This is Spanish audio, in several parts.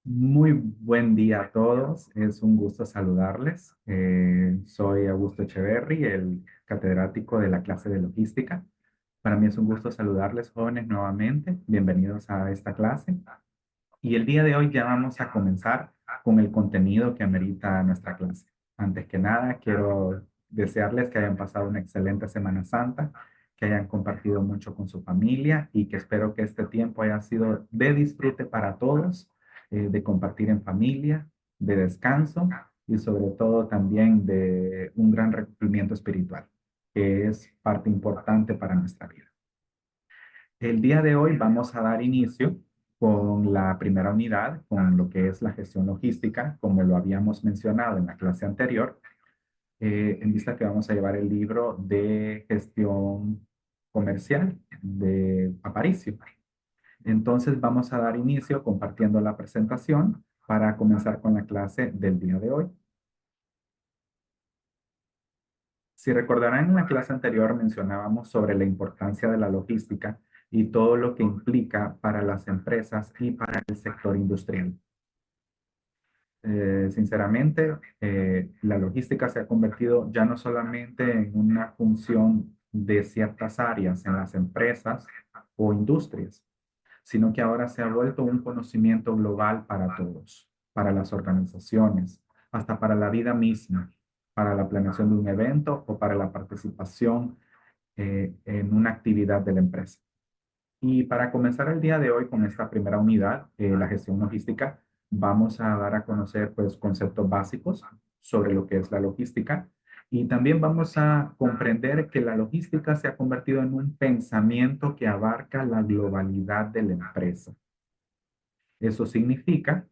Muy buen día a todos. Es un gusto saludarles. Soy Augusto Echeverry, el catedrático de la clase de logística. Para mí es un gusto saludarles, jóvenes, nuevamente. Bienvenidos a esta clase. Y el día de hoy ya vamos a comenzar con el contenido que amerita nuestra clase. Antes que nada, quiero desearles que hayan pasado una excelente Semana Santa, que hayan compartido mucho con su familia y que espero que este tiempo haya sido de disfrute para todos, de compartir en familia, de descanso y sobre todo también de un gran recogimiento espiritual, que es parte importante para nuestra vida. El día de hoy vamos a dar inicio con la primera unidad, con lo que es la gestión logística, como lo habíamos mencionado en la clase anterior, en vista que vamos a llevar el libro de gestión comercial de Aparicio. Entonces vamos a dar inicio compartiendo la presentación para comenzar con la clase del día de hoy. Si recordarán, en la clase anterior mencionábamos sobre la importancia de la logística y todo lo que implica para las empresas y para el sector industrial. Sinceramente, la logística se ha convertido ya no solamente en una función de ciertas áreas en las empresas o industrias, sino que ahora se ha vuelto un conocimiento global para todos, para las organizaciones, hasta para la vida misma, para la planeación de un evento o para la participación en una actividad de la empresa. Y para comenzar el día de hoy con esta primera unidad, la gestión logística, vamos a dar a conocer pues conceptos básicos sobre lo que es la logística y también vamos a comprender que la logística se ha convertido en un pensamiento que abarca la globalidad de la empresa. Eso significa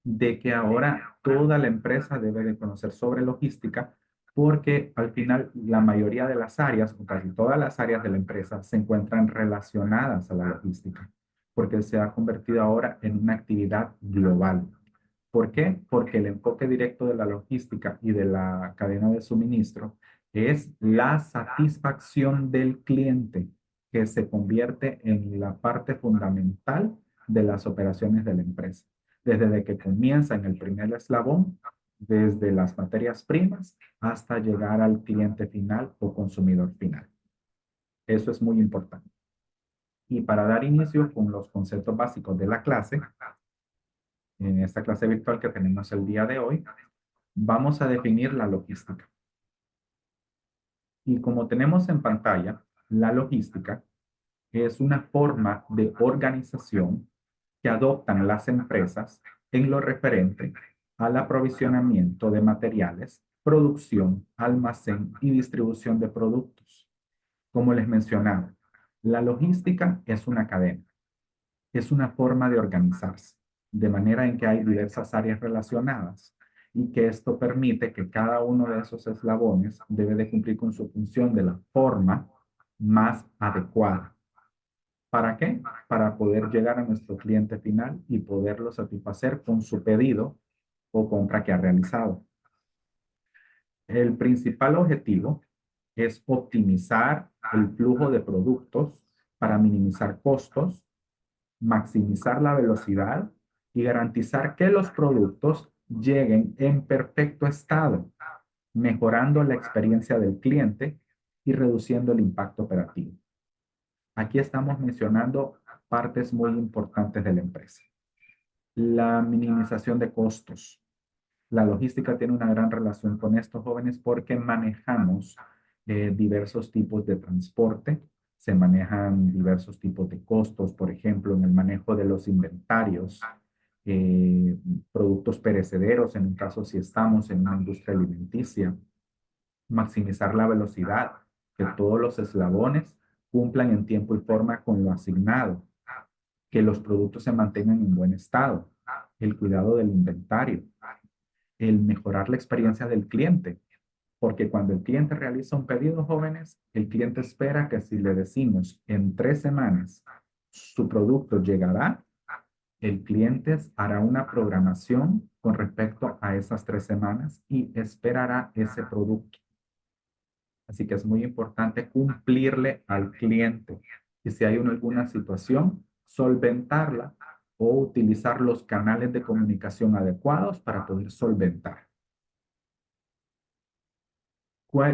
de que ahora toda la empresa debe de conocer sobre logística porque al final la mayoría de las áreas, o casi todas las áreas de la empresa, se encuentran relacionadas a la logística, porque se ha convertido ahora en una actividad global. ¿Por qué? Porque el enfoque directo de la logística y de la cadena de suministro es la satisfacción del cliente, que se convierte en la parte fundamental de las operaciones de la empresa desde que comienza en el primer eslabón, desde las materias primas hasta llegar al cliente final o consumidor final. Eso es muy importante. Y para dar inicio con los conceptos básicos de la clase, en esta clase virtual que tenemos el día de hoy, vamos a definir la logística. Y como tenemos en pantalla, la logística es una forma de organización que adoptan las empresas en lo referente al aprovisionamiento de materiales, producción, almacén y distribución de productos. Como les mencionaba, la logística es una cadena, es una forma de organizarse, de manera en que hay diversas áreas relacionadas y que esto permite que cada uno de esos eslabones debe de cumplir con su función de la forma más adecuada. ¿Para qué? Para poder llegar a nuestro cliente final y poderlo satisfacer con su pedido o compra que ha realizado. El principal objetivo es optimizar el flujo de productos para minimizar costos, maximizar la velocidad y garantizar que los productos lleguen en perfecto estado, mejorando la experiencia del cliente y reduciendo el impacto operativo. Aquí estamos mencionando partes muy importantes de la empresa. La minimización de costos. La logística tiene una gran relación con estos jóvenes porque manejamos diversos tipos de transporte, se manejan diversos tipos de costos, por ejemplo, en el manejo de los inventarios, eh, productos perecederos, en un caso si estamos en una industria alimenticia, maximizar la velocidad, que todos los eslabones cumplan en tiempo y forma con lo asignado, que los productos se mantengan en buen estado, el cuidado del inventario, el mejorar la experiencia del cliente, porque cuando el cliente realiza un pedido, jóvenes, el cliente espera que si le decimos en 3 semanas su producto llegará, el cliente hará una programación con respecto a esas 3 semanas y esperará ese producto. Así que es muy importante cumplirle al cliente. Y si hay alguna situación, solventarla o utilizar los canales de comunicación adecuados para poder solventar.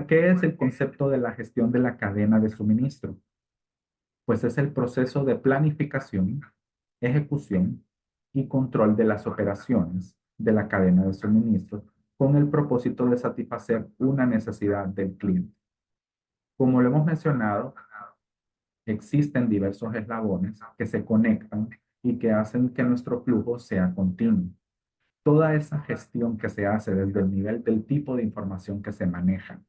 ¿Qué es el concepto de la gestión de la cadena de suministro? Pues es el proceso de planificación, ejecución y control de las operaciones de la cadena de suministro con el propósito de satisfacer una necesidad del cliente. Como lo hemos mencionado, existen diversos eslabones que se conectan y que hacen que nuestro flujo sea continuo. Toda esa gestión que se hace desde el nivel del tipo de información que se maneja,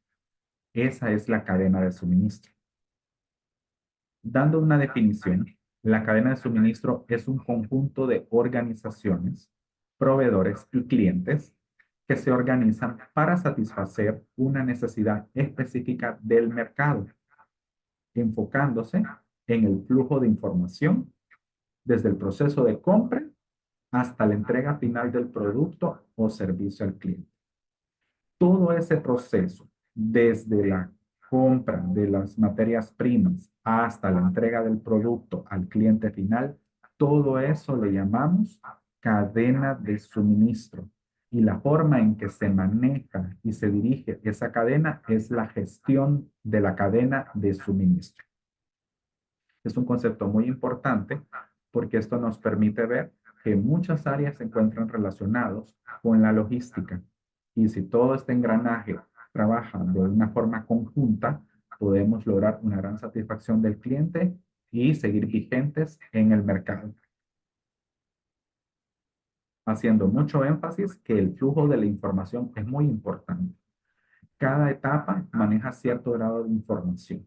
esa es la cadena de suministro. Dando una definición, la cadena de suministro es un conjunto de organizaciones, proveedores y clientes que se organizan para satisfacer una necesidad específica del mercado, enfocándose en el flujo de información desde el proceso de compra hasta la entrega final del producto o servicio al cliente. Todo ese proceso, desde la compra de las materias primas hasta la entrega del producto al cliente final, todo eso le llamamos cadena de suministro. Y la forma en que se maneja y se dirige esa cadena es la gestión de la cadena de suministro. Es un concepto muy importante porque esto nos permite ver que muchas áreas se encuentran relacionados con la logística. Y si todo este engranaje trabaja de una forma conjunta, podemos lograr una gran satisfacción del cliente y seguir vigentes en el mercado. Haciendo mucho énfasis que el flujo de la información es muy importante. Cada etapa maneja cierto grado de información.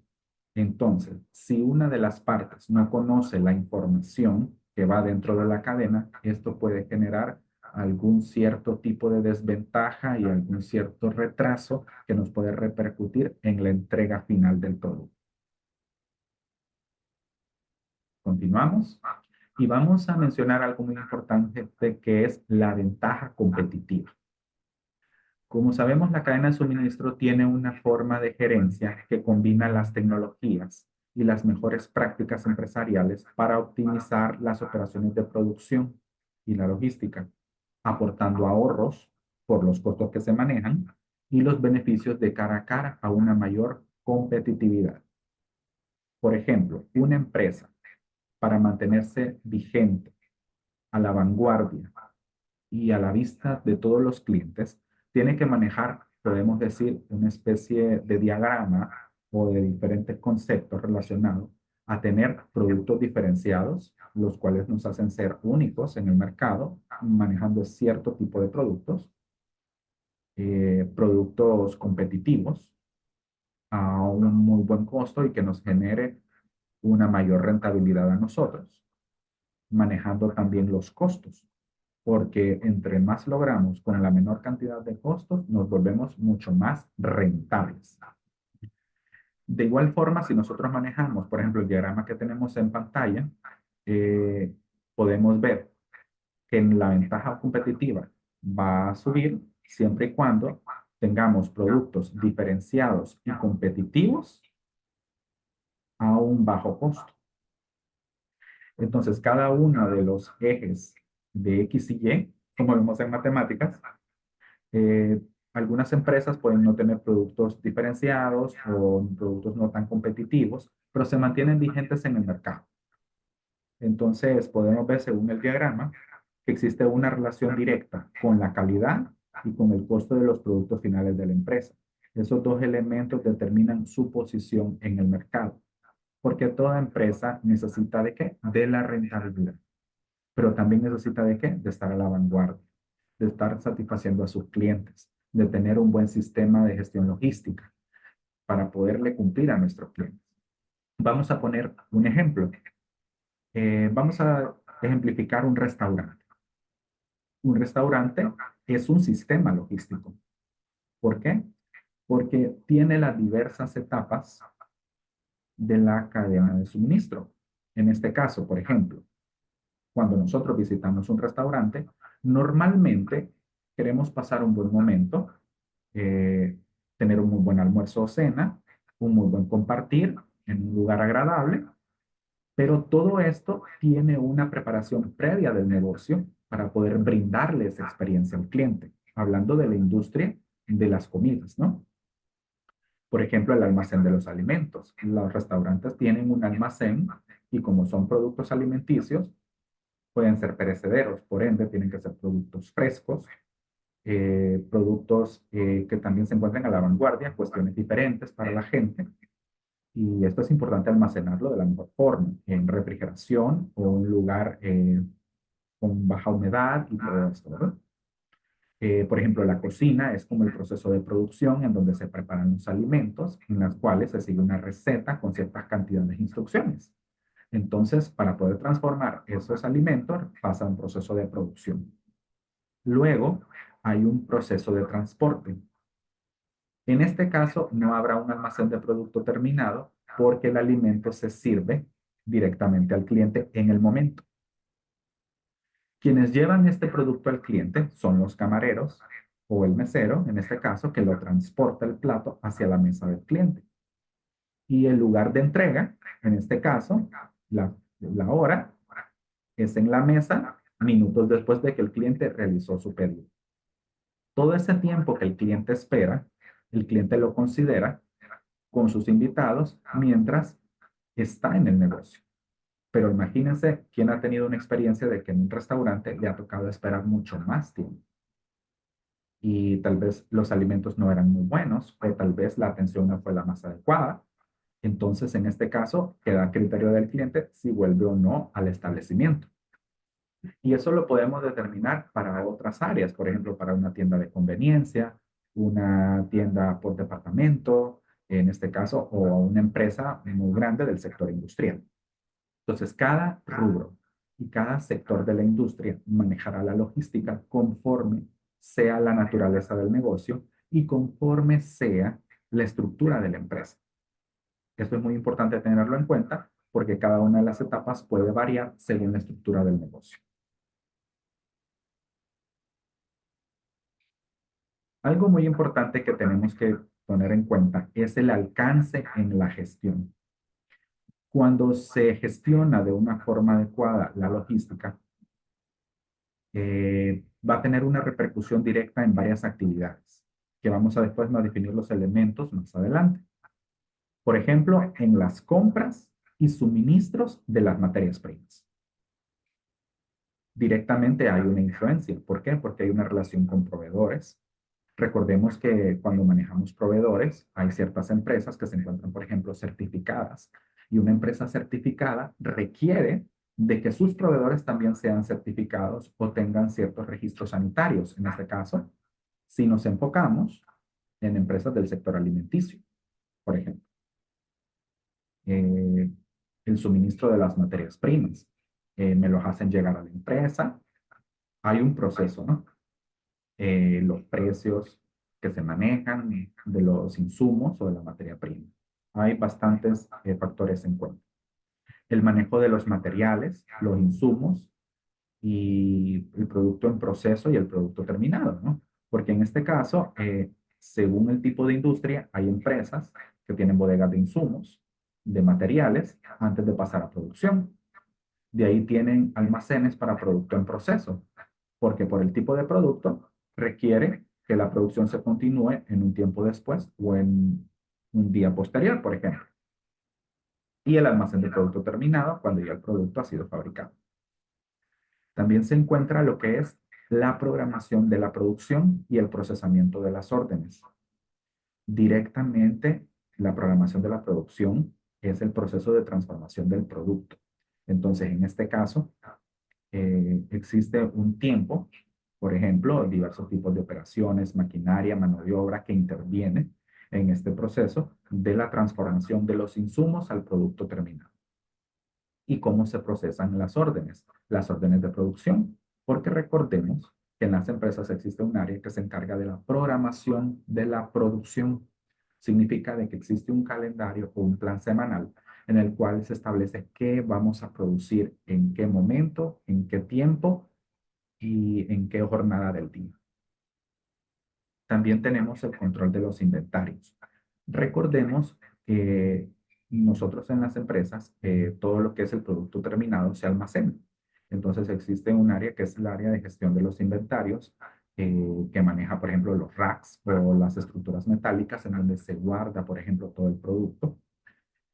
Entonces, si una de las partes no conoce la información que va dentro de la cadena, esto puede generar algún cierto tipo de desventaja y algún cierto retraso que nos puede repercutir en la entrega final del producto. Continuamos y vamos a mencionar algo muy importante que es la ventaja competitiva. Como sabemos, la cadena de suministro tiene una forma de gerencia que combina las tecnologías y las mejores prácticas empresariales para optimizar las operaciones de producción y la logística, aportando ahorros por los costos que se manejan y los beneficios de cara a una mayor competitividad. Por ejemplo, una empresa, para mantenerse vigente, a la vanguardia y a la vista de todos los clientes, tiene que manejar, podemos decir, una especie de diagrama o de diferentes conceptos relacionados a tener productos diferenciados, los cuales nos hacen ser únicos en el mercado, manejando cierto tipo de productos, productos competitivos a un muy buen costo y que nos genere una mayor rentabilidad a nosotros, manejando también los costos, porque entre más logramos con la menor cantidad de costos, nos volvemos mucho más rentables. De igual forma, si nosotros manejamos, por ejemplo, el diagrama que tenemos en pantalla, eh, podemos ver que la ventaja competitiva va a subir siempre y cuando tengamos productos diferenciados y competitivos a un bajo costo. Entonces, cada uno de los ejes de X y Y, como vemos en matemáticas, eh, algunas empresas pueden no tener productos diferenciados o productos no tan competitivos, pero se mantienen vigentes en el mercado. Entonces, podemos ver según el diagrama que existe una relación directa con la calidad y con el costo de los productos finales de la empresa. Esos dos elementos determinan su posición en el mercado, porque toda empresa necesita ¿de qué? De la rentabilidad, pero también necesita ¿de qué? De estar a la vanguardia, de estar satisfaciendo a sus clientes, de tener un buen sistema de gestión logística para poderle cumplir a nuestros clientes. Vamos a poner un ejemplo. Vamos a ejemplificar un restaurante. Un restaurante es un sistema logístico. ¿Por qué? Porque tiene las diversas etapas de la cadena de suministro. En este caso, por ejemplo, cuando nosotros visitamos un restaurante, normalmente queremos pasar un buen momento, tener un muy buen almuerzo o cena, un muy buen compartir en un lugar agradable, Pero todo esto tiene una preparación previa del negocio para poder brindarle esa experiencia al cliente, hablando de la industria de las comidas, ¿no? Por ejemplo, el almacén de los alimentos. Los restaurantes tienen un almacén y como son productos alimenticios, pueden ser perecederos, por ende, tienen que ser productos frescos, productos que también se encuentran a la vanguardia, cuestiones diferentes para la gente. Y esto es importante almacenarlo de la mejor forma, en refrigeración o un lugar con baja humedad y todo esto, ¿verdad? Por ejemplo, la cocina es como el proceso de producción en donde se preparan los alimentos, en las cuales se sigue una receta con ciertas cantidades de instrucciones. Entonces, para poder transformar esos alimentos, pasa un proceso de producción. Luego, hay un proceso de transporte. En este caso, no habrá un almacén de producto terminado porque el alimento se sirve directamente al cliente en el momento. Quienes llevan este producto al cliente son los camareros o el mesero, en este caso, que lo transporta el plato hacia la mesa del cliente. Y el lugar de entrega, en este caso, la hora, es en la mesa minutos después de que el cliente realizó su pedido. Todo ese tiempo que el cliente espera, el cliente lo considera con sus invitados mientras está en el negocio. Pero imagínense quién ha tenido una experiencia de que en un restaurante le ha tocado esperar mucho más tiempo. Y tal vez los alimentos no eran muy buenos o tal vez la atención no fue la más adecuada. Entonces, en este caso, queda a criterio del cliente si vuelve o no al establecimiento. Y eso lo podemos determinar para otras áreas, por ejemplo, para una tienda de conveniencia, una tienda por departamento, en este caso, o una empresa muy grande del sector industrial. Entonces, cada rubro y cada sector de la industria manejará la logística conforme sea la naturaleza del negocio y conforme sea la estructura de la empresa. Esto es muy importante tenerlo en cuenta porque cada una de las etapas puede variar según la estructura del negocio. Algo muy importante que tenemos que poner en cuenta es el alcance en la gestión. Cuando se gestiona de una forma adecuada la logística, va a tener una repercusión directa en varias actividades, que vamos a después a definir los elementos más adelante. Por ejemplo, en las compras y suministros de las materias primas. Directamente hay una influencia. ¿Por qué? Porque hay una relación con proveedores. Recordemos que cuando manejamos proveedores, hay ciertas empresas que se encuentran, por ejemplo, certificadas. Y una empresa certificada requiere de que sus proveedores también sean certificados o tengan ciertos registros sanitarios. En este caso, si nos enfocamos en empresas del sector alimenticio, por ejemplo, eh, el suministro de las materias primas, me los hacen llegar a la empresa, hay un proceso, ¿no? Los precios que se manejan de los insumos o de la materia prima. Hay bastantes factores en cuenta. El manejo de los materiales, los insumos y el producto en proceso y el producto terminado, ¿no? Porque en este caso, según el tipo de industria, hay empresas que tienen bodegas de insumos, de materiales, antes de pasar a producción. De ahí tienen almacenes para producto en proceso, porque por el tipo de producto requiere que la producción se continúe en un tiempo después o en un día posterior, por ejemplo. Y el almacén de producto terminado cuando ya el producto ha sido fabricado. También se encuentra lo que es la programación de la producción y el procesamiento de las órdenes. Directamente, la programación de la producción es el proceso de transformación del producto. Entonces, en este caso, existe un tiempo, por ejemplo, diversos tipos de operaciones, maquinaria, mano de obra que interviene en este proceso de la transformación de los insumos al producto terminado. ¿Y cómo se procesan las órdenes de producción? Porque recordemos que en las empresas existe un área que se encarga de la programación de la producción. Significa de que existe un calendario o un plan semanal en el cual se establece qué vamos a producir, en qué momento, en qué tiempo y en qué jornada del día. También tenemos el control de los inventarios. Recordemos que nosotros en las empresas, todo lo que es el producto terminado se almacena. Entonces existe un área que es el área de gestión de los inventarios, que maneja, por ejemplo, los racks o las estructuras metálicas en donde se guarda, por ejemplo, todo el producto.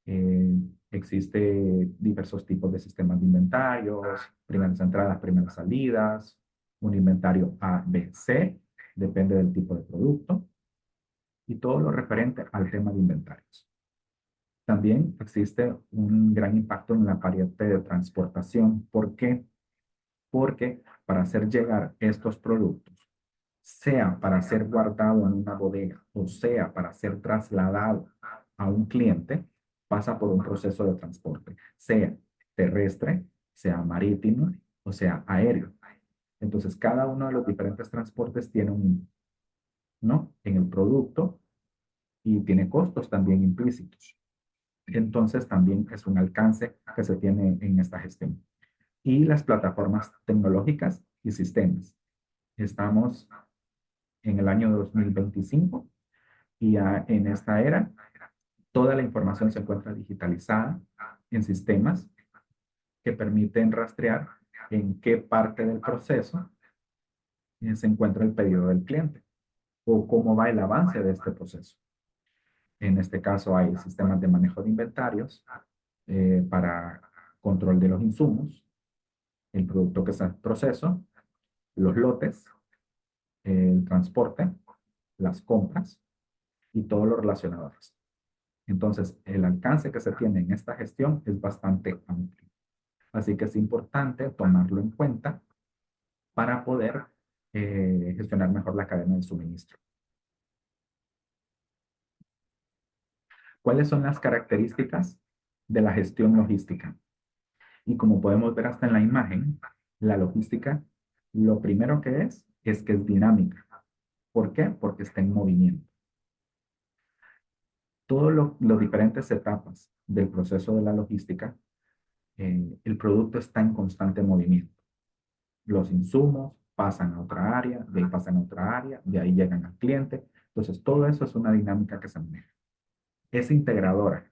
Eh, Existe diversos tipos de sistemas de inventarios, primeras entradas, primeras salidas, un inventario A, B, C, depende del tipo de producto, y todo lo referente al tema de inventarios. También existe un gran impacto en la parte de transportación. ¿Por qué? Porque para hacer llegar estos productos, sea para ser guardado en una bodega o sea para ser trasladado a un cliente, pasa por un proceso de transporte, sea terrestre, sea marítimo o sea aéreo. Entonces, cada uno de los diferentes transportes tiene un, ¿no? En el producto y tiene costos también implícitos. Entonces, también es un alcance que se tiene en esta gestión. Y las plataformas tecnológicas y sistemas. Estamos en el año 2025 y ya en esta era toda la información se encuentra digitalizada en sistemas que permiten rastrear en qué parte del proceso se encuentra el pedido del cliente o cómo va el avance de este proceso. En este caso hay sistemas de manejo de inventarios para control de los insumos, el producto que está en proceso, los lotes, el transporte, las compras y todo lo relacionado a esto. Entonces, el alcance que se tiene en esta gestión es bastante amplio. Así que es importante tomarlo en cuenta para poder gestionar mejor la cadena de suministro. ¿Cuáles son las características de la gestión logística? Y como podemos ver hasta en la imagen, la logística, lo primero que es que es dinámica. ¿Por qué? Porque está en movimiento. Todas las diferentes etapas del proceso de la logística, el producto está en constante movimiento. Los insumos pasan a otra área, de ahí pasan a otra área, de ahí llegan al cliente. Entonces, todo eso es una dinámica que se maneja. Es integradora.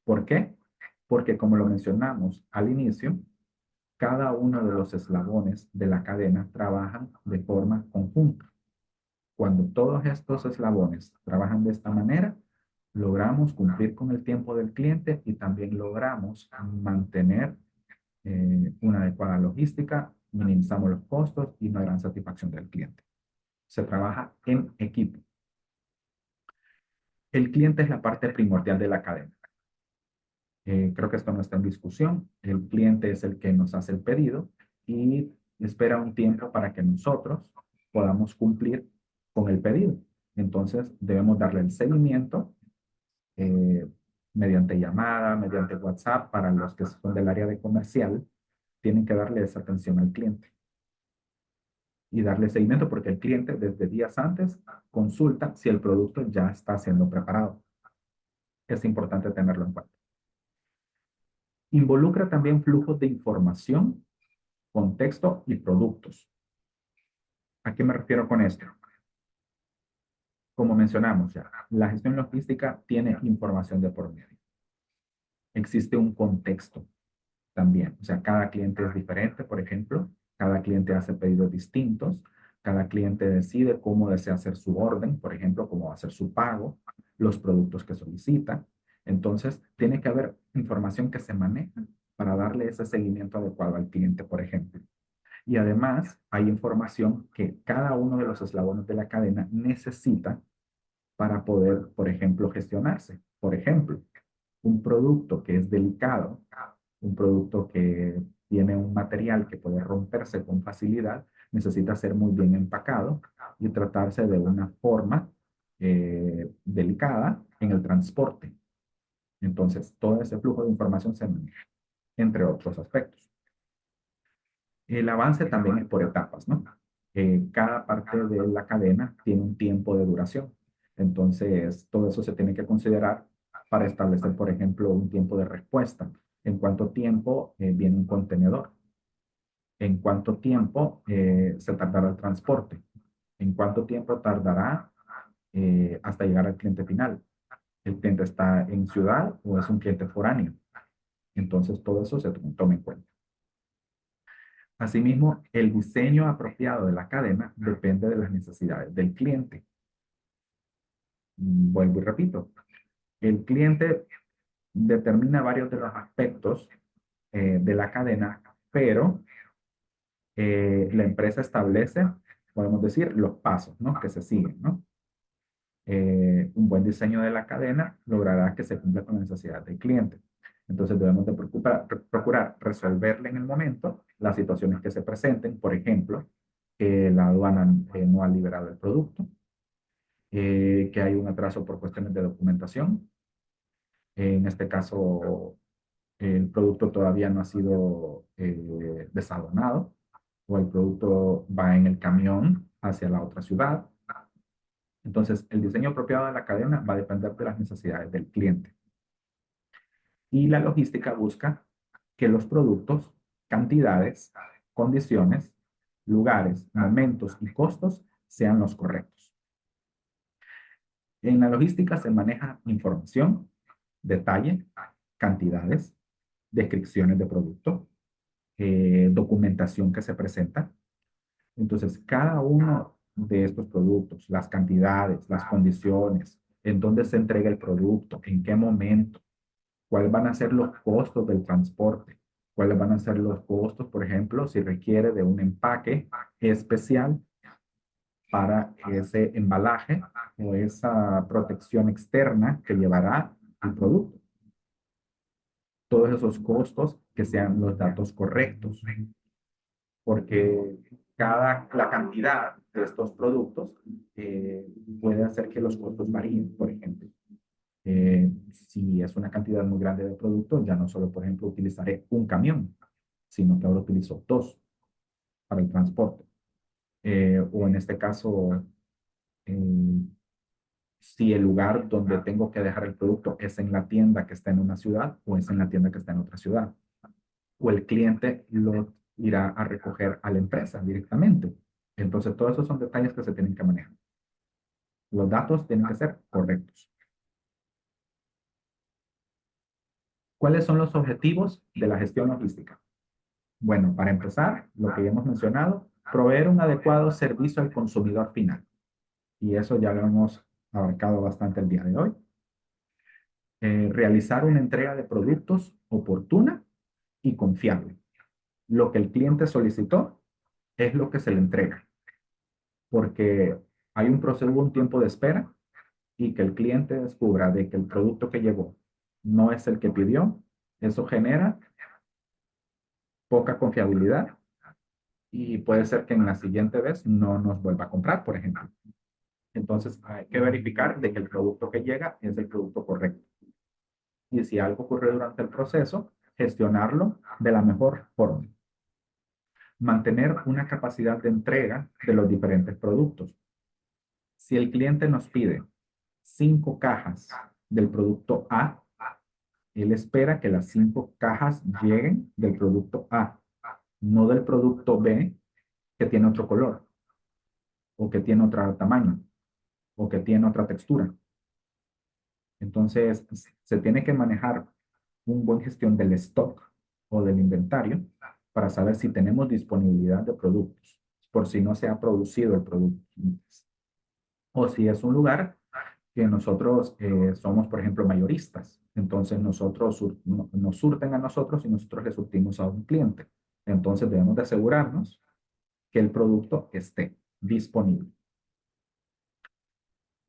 ¿Por qué? Porque como lo mencionamos al inicio, cada uno de los eslabones de la cadena trabajan de forma conjunta. Cuando todos estos eslabones trabajan de esta manera, logramos cumplir con el tiempo del cliente y también logramos mantener una adecuada logística, minimizamos los costos y una gran satisfacción del cliente. Se trabaja en equipo. El cliente es la parte primordial de la cadena. Creo que esto no está en discusión. El cliente es el que nos hace el pedido y espera un tiempo para que nosotros podamos cumplir con el pedido. Entonces, debemos darle el seguimiento eh, mediante llamada, mediante WhatsApp. Para los que son del área de comercial, tienen que darle esa atención al cliente y darle seguimiento porque el cliente desde días antes consulta si el producto ya está siendo preparado. Es importante tenerlo en cuenta. Involucra también flujos de información, contexto y productos. ¿A qué me refiero con esto? Como mencionamos ya, la gestión logística tiene información de por medio. Existe un contexto también. O sea, cada cliente es diferente, por ejemplo. Cada cliente hace pedidos distintos. Cada cliente decide cómo desea hacer su orden, por ejemplo, cómo va a hacer su pago, los productos que solicita. Entonces, tiene que haber información que se maneja para darle ese seguimiento adecuado al cliente, por ejemplo. Y además, hay información que cada uno de los eslabones de la cadena necesita para poder, por ejemplo, gestionarse. Por ejemplo, un producto que es delicado, un producto que tiene un material que puede romperse con facilidad, necesita ser muy bien empacado y tratarse de una forma delicada en el transporte. Entonces, todo ese flujo de información se maneja, entre otros aspectos. El avance también es por etapas, ¿no? Cada parte de la cadena tiene un tiempo de duración. Entonces, todo eso se tiene que considerar para establecer, por ejemplo, un tiempo de respuesta. ¿En cuánto tiempo viene un contenedor? ¿En cuánto tiempo se tardará el transporte? ¿En cuánto tiempo tardará hasta llegar al cliente final? ¿El cliente está en ciudad o es un cliente foráneo? Entonces, todo eso se toma en cuenta. Asimismo, el diseño apropiado de la cadena depende de las necesidades del cliente. Vuelvo y repito, el cliente determina varios de los aspectos de la cadena, pero la empresa establece, podemos decir, los pasos, ¿no?, que se siguen, ¿no? Un buen diseño de la cadena logrará que se cumpla con la necesidad del cliente. Entonces debemos de procurar resolverle en el momento las situaciones que se presenten, por ejemplo, que la aduana no ha liberado el producto, que hay un atraso por cuestiones de documentación. En este caso, el producto todavía no ha sido desaduanado o el producto va en el camión hacia la otra ciudad. Entonces, el diseño apropiado de la cadena va a depender de las necesidades del cliente. Y la logística busca que los productos, cantidades, condiciones, lugares, momentos y costos sean los correctos. En la logística se maneja información, detalle, cantidades, descripciones de producto, documentación que se presenta. Entonces, cada uno de estos productos, las cantidades, las condiciones, en dónde se entrega el producto, en qué momento, cuáles van a ser los costos del transporte, cuáles van a ser los costos, por ejemplo, si requiere de un empaque especial para ese embalaje o esa protección externa que llevará el producto. Todos esos costos que sean los datos correctos, porque la cantidad de estos productos puede hacer que los costos varíen, por ejemplo. Si es una cantidad muy grande de productos, ya no solo, por ejemplo, utilizaré un camión, sino que ahora utilizo dos para el transporte. O en este caso, eh, si el lugar donde tengo que dejar el producto es en la tienda que está en una ciudad o es en la tienda que está en otra ciudad. O el cliente lo irá a recoger a la empresa directamente. Entonces, todos esos son detalles que se tienen que manejar. Los datos tienen que ser correctos. ¿Cuáles son los objetivos de la gestión logística? Bueno, para empezar, lo que ya hemos mencionado, proveer un adecuado servicio al consumidor final. Y eso ya lo hemos abarcado bastante el día de hoy. Realizar una entrega de productos oportuna y confiable. Lo que el cliente solicitó es lo que se le entrega, porque hay un proceso, un tiempo de espera y que el cliente descubra de que el producto que llegó no es el que pidió, eso genera poca confiabilidad y puede ser que en la siguiente vez no nos vuelva a comprar, por ejemplo. Entonces hay que verificar de que el producto que llega es el producto correcto. Y si algo ocurre durante el proceso, gestionarlo de la mejor forma. Mantener una capacidad de entrega de los diferentes productos. Si el cliente nos pide 5 cajas del producto A, él espera que las 5 cajas lleguen del producto A, no del producto B que tiene otro color, o que tiene otro tamaño, o que tiene otra textura. Entonces, se tiene que manejar un buen gestión del stock o del inventario para saber si tenemos disponibilidad de productos, por si no se ha producido el producto. O si es un lugar que nosotros somos, por ejemplo, mayoristas. Entonces, nos surten a nosotros y nosotros le surtimos a un cliente. Entonces, debemos de asegurarnos que el producto esté disponible.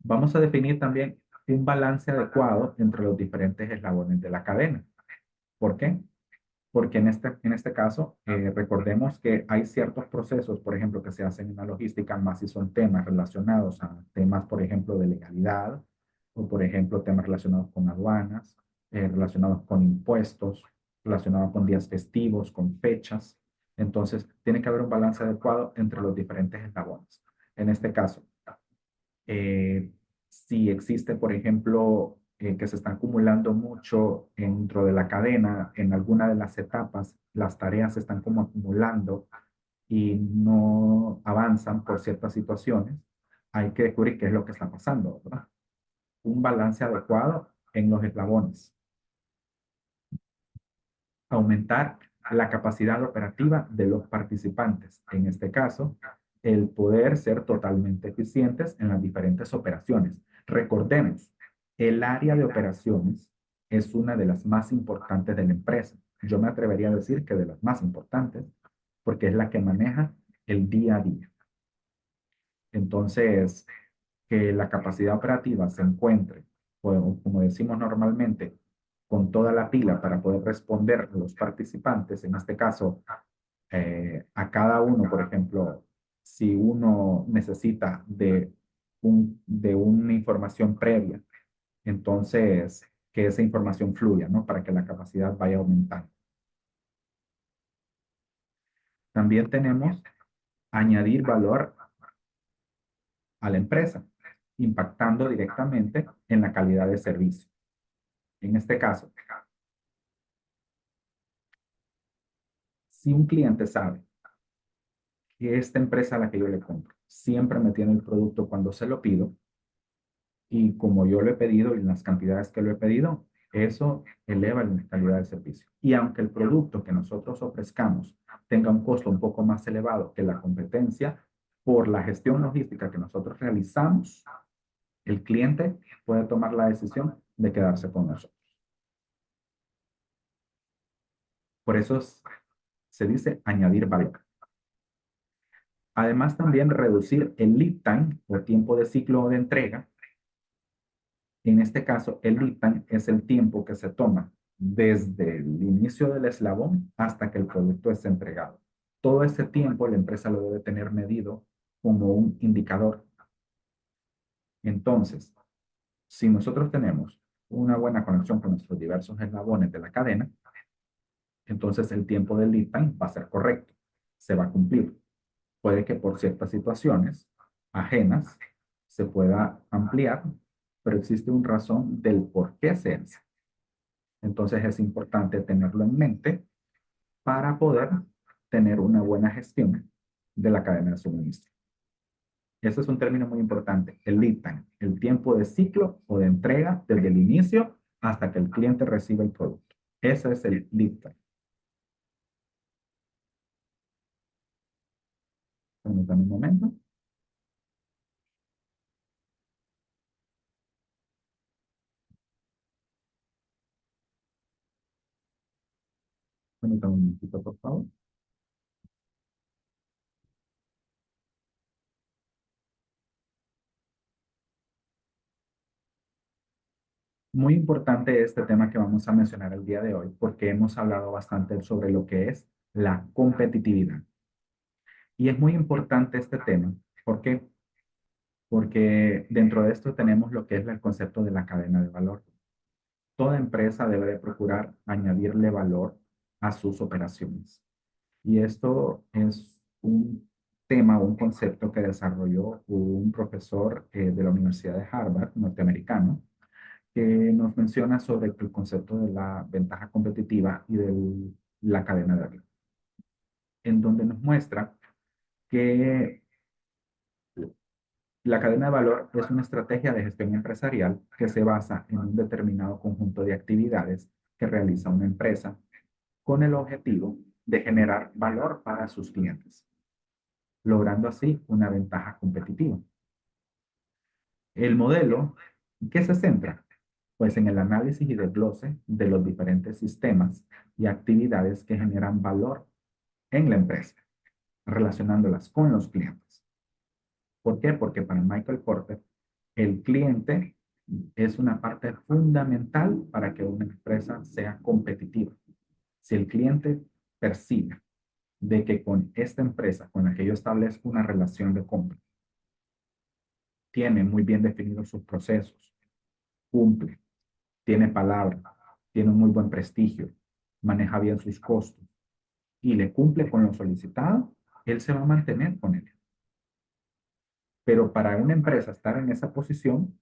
Vamos a definir también un balance adecuado entre los diferentes eslabones de la cadena. ¿Por qué? Porque en este caso, recordemos que hay ciertos procesos, por ejemplo, que se hacen en la logística, más si son temas relacionados a temas, por ejemplo, de legalidad, o por ejemplo, temas relacionados con aduanas, relacionados con impuestos, relacionados con días festivos, con fechas. Entonces, tiene que haber un balance adecuado entre los diferentes eslabones. En este caso, si existe, por ejemplo, que se está acumulando mucho dentro de la cadena, en alguna de las etapas, las tareas se están como acumulando y no avanzan por ciertas situaciones, hay que descubrir qué es lo que está pasando, ¿verdad? un balance adecuado en los eslabones, aumentar la capacidad operativa de los participantes. En este caso, el poder ser totalmente eficientes en las diferentes operaciones. Recordemos, el área de operaciones es una de las más importantes de la empresa. Yo me atrevería a decir que de las más importantes, porque es la que maneja el día a día. Entonces, que la capacidad operativa se encuentre, o como decimos normalmente, con toda la pila para poder responder a los participantes, en este caso, a cada uno, por ejemplo, si uno necesita de una información previa, entonces que esa información fluya, ¿no? Para que la capacidad vaya aumentando. También tenemos añadir valor a la empresa, impactando directamente en la calidad de servicio. En este caso, si un cliente sabe que esta empresa a la que yo le compro siempre me tiene el producto cuando se lo pido, y como yo lo he pedido y en las cantidades que lo he pedido, eso eleva la calidad del servicio. Y aunque el producto que nosotros ofrezcamos tenga un costo un poco más elevado que la competencia, por la gestión logística que nosotros realizamos, el cliente puede tomar la decisión de quedarse con nosotros. Por eso se dice añadir valor. Además, también reducir el lead time o tiempo de ciclo de entrega. En este caso, el lead time es el tiempo que se toma desde el inicio del eslabón hasta que el producto es entregado. Todo ese tiempo la empresa lo debe tener medido como un indicador. Entonces, si nosotros tenemos una buena conexión con nuestros diversos eslabones de la cadena, entonces el tiempo del lead time va a ser correcto, se va a cumplir. Puede que por ciertas situaciones ajenas se pueda ampliar, pero existe una razón del por qué se hace. Entonces es importante tenerlo en mente para poder tener una buena gestión de la cadena de suministro. Ese es un término muy importante, el lead time, el tiempo de ciclo o de entrega desde el inicio hasta que el cliente recibe el producto. Ese es el lead time. Permítanme un momento. Permítanme un momentito, por favor. Muy importante este tema que vamos a mencionar el día de hoy, porque hemos hablado bastante sobre lo que es la competitividad. Y es muy importante este tema. ¿Por qué? Porque dentro de esto tenemos lo que es el concepto de la cadena de valor. Toda empresa debe de procurar añadirle valor a sus operaciones. Y esto es un tema, un concepto que desarrolló un profesor de la Universidad de Harvard, norteamericano, que nos menciona sobre el concepto de la ventaja competitiva y de la cadena de valor, en donde nos muestra que la cadena de valor es una estrategia de gestión empresarial que se basa en un determinado conjunto de actividades que realiza una empresa con el objetivo de generar valor para sus clientes, logrando así una ventaja competitiva. El modelo, ¿qué se centra? Pues en el análisis y desglose de los diferentes sistemas y actividades que generan valor en la empresa, relacionándolas con los clientes. ¿Por qué? Porque para Michael Porter, el cliente es una parte fundamental para que una empresa sea competitiva. Si el cliente percibe de que con esta empresa con la que yo establezco una relación de compra, tiene muy bien definidos sus procesos, cumple, tiene palabra, tiene un muy buen prestigio, maneja bien sus costos y le cumple con lo solicitado, él se va a mantener con él. Pero para una empresa estar en esa posición,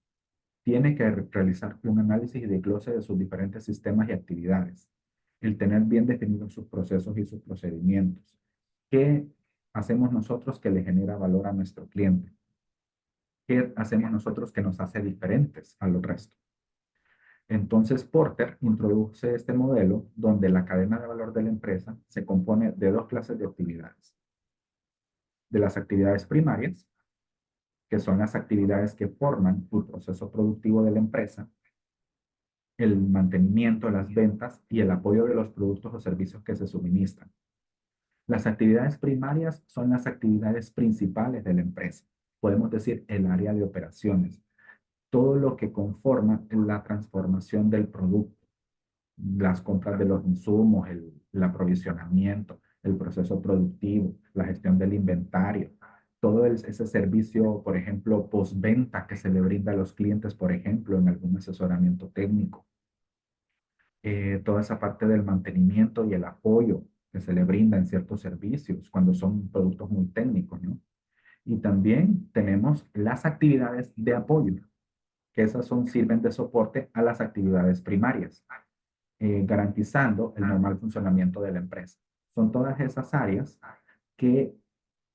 tiene que realizar un análisis y desglose de sus diferentes sistemas y actividades. El tener bien definidos sus procesos y sus procedimientos. ¿Qué hacemos nosotros que le genera valor a nuestro cliente? ¿Qué hacemos nosotros que nos hace diferentes a los resto? Entonces, Porter introduce este modelo donde la cadena de valor de la empresa se compone de dos clases de actividades. De las actividades primarias, que son las actividades que forman el proceso productivo de la empresa, el mantenimiento, las ventas y el apoyo de los productos o servicios que se suministran. Las actividades primarias son las actividades principales de la empresa. Podemos decir el área de operaciones, todo lo que conforma la transformación del producto, las compras de los insumos, el aprovisionamiento, el proceso productivo, la gestión del inventario, todo ese servicio, por ejemplo, postventa que se le brinda a los clientes, por ejemplo, en algún asesoramiento técnico, toda esa parte del mantenimiento y el apoyo que se le brinda en ciertos servicios cuando son productos muy técnicos, ¿no? Y también tenemos las actividades de apoyo, que esas sirven de soporte a las actividades primarias, garantizando el normal funcionamiento de la empresa. Son todas esas áreas que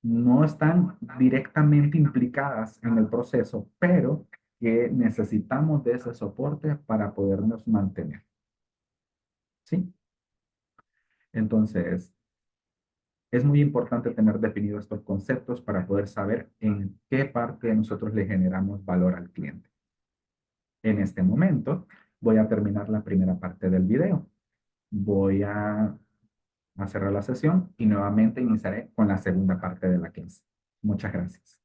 no están directamente implicadas en el proceso, pero que necesitamos de ese soporte para podernos mantener. ¿Sí? Entonces, es muy importante tener definidos estos conceptos para poder saber en qué parte nosotros le generamos valor al cliente. En este momento, voy a terminar la primera parte del video. Voy a cerrar la sesión y nuevamente iniciaré con la segunda parte de la clase. Muchas gracias.